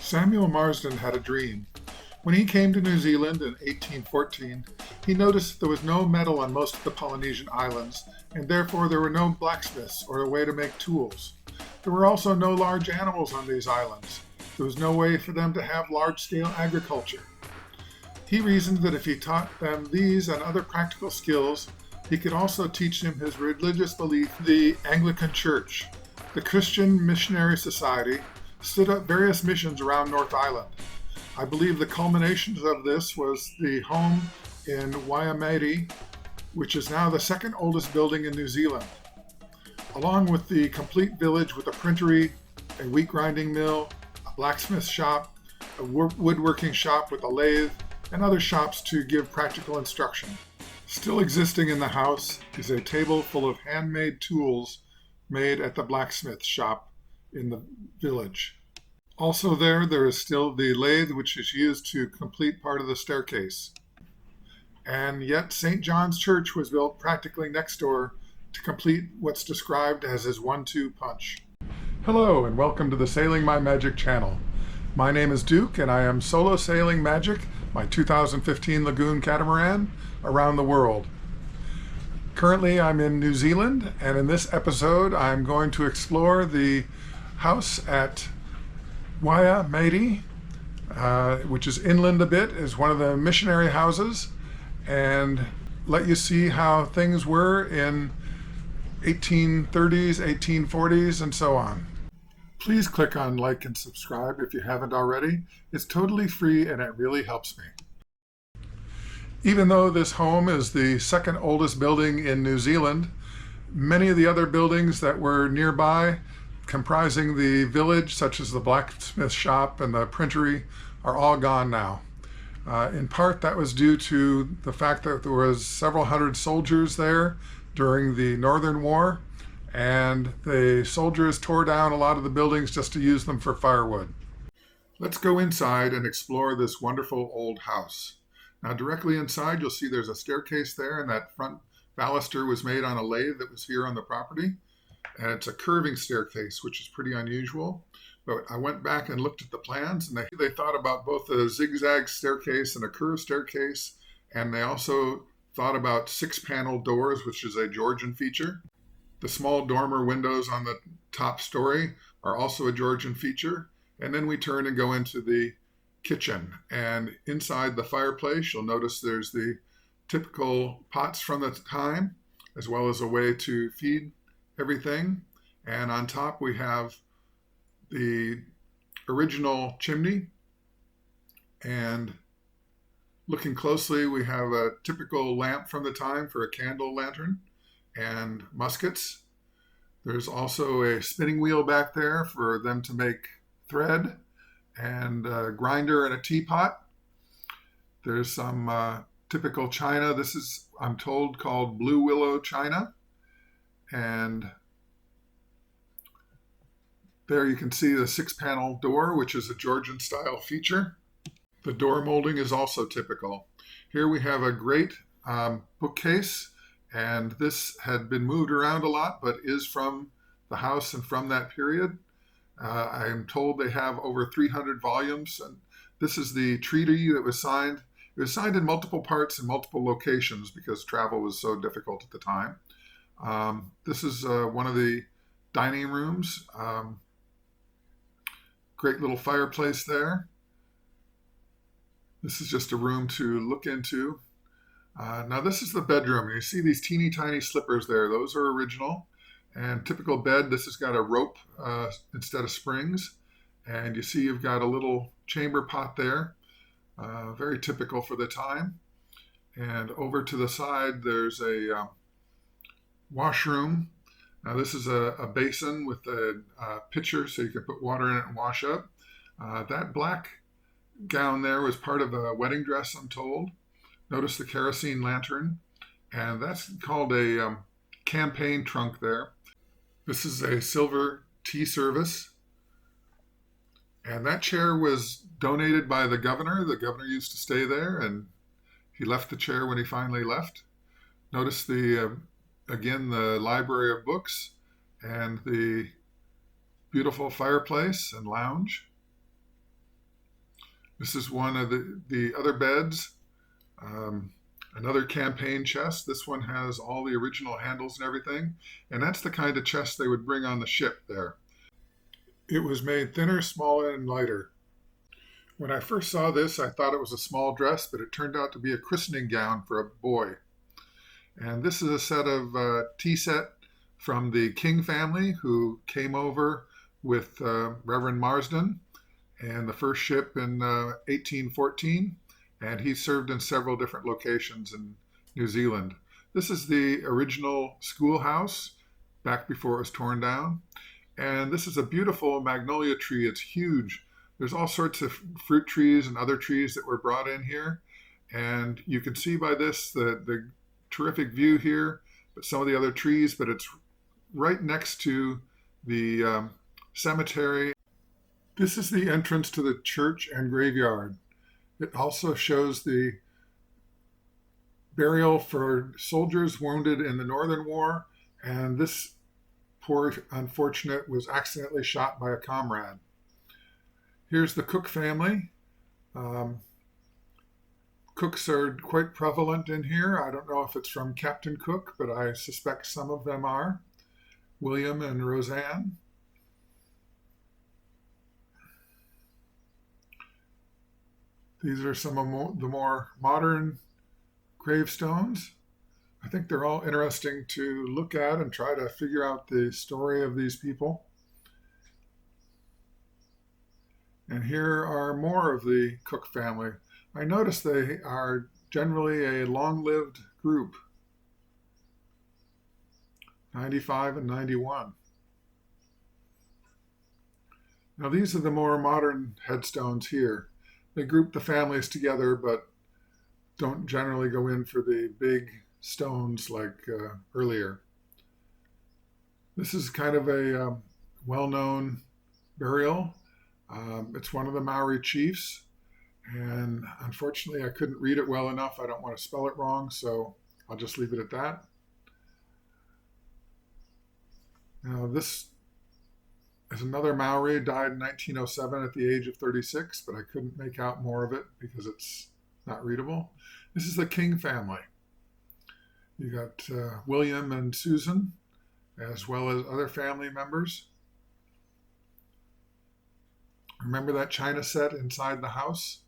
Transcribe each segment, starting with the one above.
Samuel Marsden had a dream. When he came to New Zealand in 1814, he noticed there was no metal on most of the Polynesian islands, and therefore there were no blacksmiths or a way to make tools. There were also no large animals on these islands. There was no way for them to have large-scale agriculture. He reasoned that if he taught them these and other practical skills, he could also teach them his religious belief. The Anglican Church, the Christian Missionary Society, stood up various missions around North Island. I believe the culmination of this was the home in Waiamedi, which is now the second oldest building in New Zealand, along with the complete village with a printery, a wheat grinding mill, a blacksmith shop, a woodworking shop with a lathe, and other shops to give practical instruction. Still existing in the house is a table full of handmade tools made at the blacksmith shop in the village. Also there is still the lathe which is used to complete part of the staircase. And yet St. John's Church was built practically next door to complete what's described as his 1-2 punch. Hello and welcome to the Sailing My Magic channel. My name is Duke and I am solo sailing magic my 2015 Lagoon catamaran around the world. Currently I'm in New Zealand, and in this episode I'm going to explore the house at Waiamedi, which is inland a bit, is one of the missionary houses, and let you see how things were in 1830s, 1840s, and so on. Please click on like and subscribe if you haven't already. It's totally free and it really helps me. Even though this home is the second oldest building in New Zealand, many of the other buildings that were nearby comprising the village, such as the blacksmith shop and the printery, are all gone now. In part, that was due to the fact that there was several hundred soldiers there during the Northern War, and the soldiers tore down a lot of the buildings just to use them for firewood. Let's go inside and explore this wonderful old house. Now, directly inside, you'll see there's a staircase there, and that front baluster was made on a lathe that was here on the property. And it's a curving staircase, which is pretty unusual. But I went back and looked at the plans, and they thought about both a zigzag staircase and a curved staircase. And they also thought about 6-panel doors, which is a Georgian feature. The small dormer windows on the top story are also a Georgian feature. And then we turn and go into the kitchen. And inside the fireplace, you'll notice there's the typical pots from the time, as well as a way to feed everything. And on top we have the original chimney, and looking closely we have a typical lamp from the time for a candle lantern and muskets. There's also a spinning wheel back there for them to make thread, and a grinder and a teapot. There's some typical china. This is, I'm told, called blue willow china. And there you can see the 6-panel door, which is a Georgian style feature. The door molding is also typical. Here we have a great bookcase, and this had been moved around a lot, but is from the house and from that period. I am told they have over 300 volumes, and this is the treaty that was signed. It was signed in multiple parts in multiple locations because travel was so difficult at the time. This is one of the dining rooms. Great little fireplace there. This is just a room to look into. Now this is the bedroom. You see these teeny tiny slippers there. Those are original. And typical bed, this has got a rope instead of springs. And you see you've got a little chamber pot there. Very typical for the time. And over to the side, there's a washroom. Now this is a basin with a pitcher so you can put water in it and wash up. That black gown there was part of a wedding dress, I'm told. Notice the kerosene lantern, and that's called a campaign trunk there. This is a silver tea service, and that chair was donated by the governor. The governor used to stay there, and he left the chair when he finally left. Notice again the library of books and the beautiful fireplace and lounge. This is one of the other beds. Um, Another campaign chest. This one has all the original handles and everything. And that's the kind of chest they would bring on the ship there. It was made thinner, smaller, and lighter. When I first saw this, I thought it was a small dress, but it turned out to be a christening gown for a boy. And this is a set of tea set from the King family who came over with Reverend Marsden and the first ship in 1814. And he served in several different locations in New Zealand. This is the original schoolhouse back before it was torn down. And this is a beautiful magnolia tree. It's huge. There's all sorts of fruit trees and other trees that were brought in here. And you can see by this the terrific view here, but some of the other trees, but it's right next to the cemetery. This is the entrance to the church and graveyard. It also shows the burial for soldiers wounded in the Northern War, and this poor unfortunate was accidentally shot by a comrade. Here's the Cook family. Cooks are quite prevalent in here. I don't know if it's from Captain Cook, but I suspect some of them are. William and Roseanne. These are some of the more modern gravestones. I think they're all interesting to look at and try to figure out the story of these people. And here are more of the Cook family. I notice they are generally a long-lived group, 95 and 91. Now these are the more modern headstones here. They group the families together, but don't generally go in for the big stones like earlier. This is kind of a well-known burial. It's one of the Maori chiefs, and unfortunately I couldn't read it well enough. I don't want to spell it wrong, so I'll just leave it at that. Now this is another Maori, died in 1907 at the age of 36, but I couldn't make out more of it because it's not readable. This is the King family. You got William and Susan, as well as other family members. Remember that china set inside the house?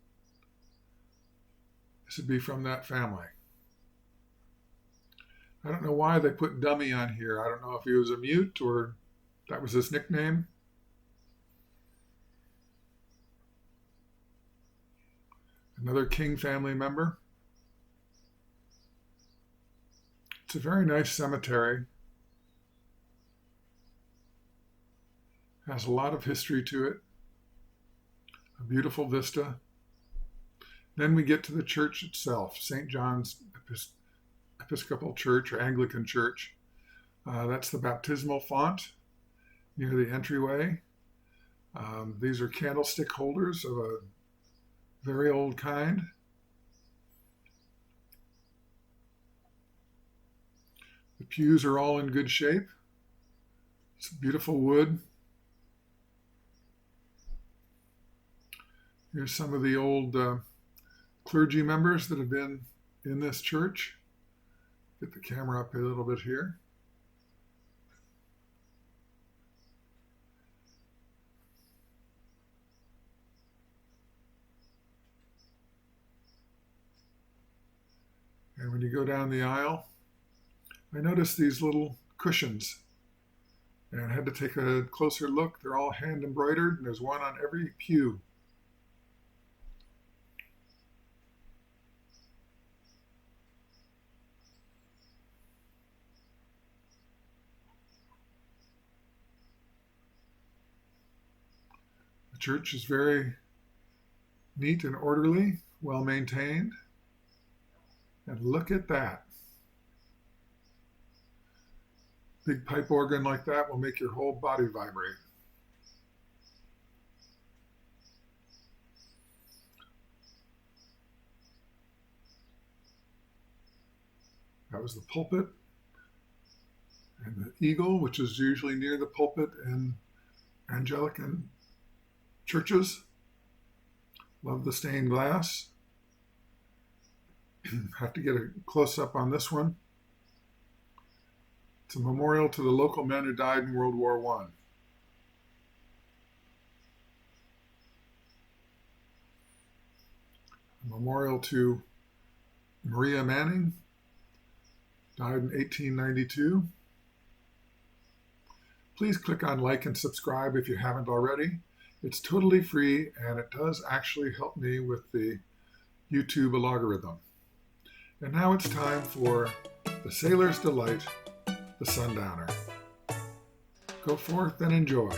This would be from that family. I don't know why they put Dummy on here. I don't know if he was a mute or that was his nickname. Another King family member. It's a very nice cemetery. Has a lot of history to it. A beautiful vista. Then we get to the church itself, St. John's Episcopal Church or Anglican Church. That's the baptismal font near the entryway. These are candlestick holders of a very old kind. The pews are all in good shape. It's beautiful wood. Here's some of the old clergy members that have been in this church. Get the camera up a little bit here. And when you go down the aisle, I noticed these little cushions and I had to take a closer look. They're all hand embroidered and there's one on every pew. The church is very neat and orderly, well maintained. And look at that. Big pipe organ like that will make your whole body vibrate. That was the pulpit. And the eagle, which is usually near the pulpit in Anglican churches. Love the stained glass. Have to get a close-up on this one. It's a memorial to the local men who died in World War I. A memorial to Maria Manning, died in 1892. Please click on like and subscribe if you haven't already. It's totally free and it does actually help me with the YouTube algorithm. And now it's time for the Sailor's Delight, the Sundowner. Go forth and enjoy.